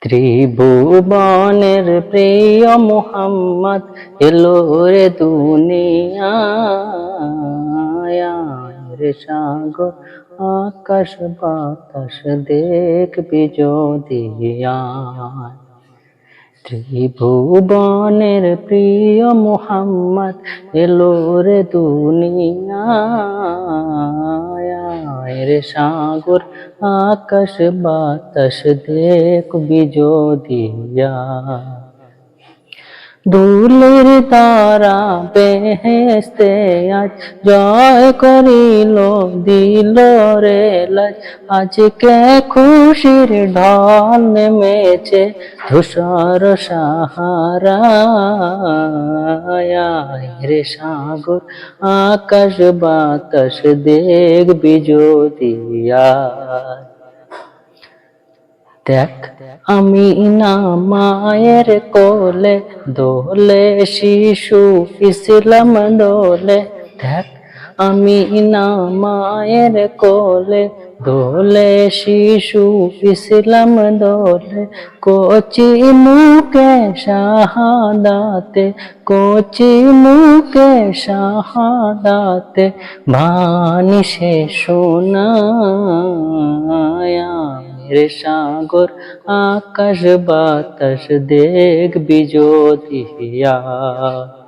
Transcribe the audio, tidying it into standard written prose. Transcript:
ত্রিভুবনের প্রিয় মুহাম্মদ এলো রে দুনিয়ায়, রে সাগর আকাশ বাতাস দেখবি যদি আয়। ত্রিভুবনের প্রিয় মুহাম্মদ এলো রে দুনিয়ায়, রে সাগর আকাশ বাতাস দেখবি যদি আয়। ধুলির তারা বেহেশতে আজ জয় করিল, দিল রে লাজ। আজকে খুশির ঢল নেমেছে ধূসর সাহারায়, রে সাগর আকাশ বাতাস দেখবি যদি আয়। দেখ আমি না মায়ের কোলে, দোলে শিশু ইসলাম দোলে। দেখ আমি না মায়ের কোলে, দোলে শিশু ইসলাম দোলে। কচি মুখে শাহাদাতে, কচি মুখে শাহাদাতে বাণী সে শোনায়, রে সাগর আকাশ বাতাস দেখবি যদি আয়।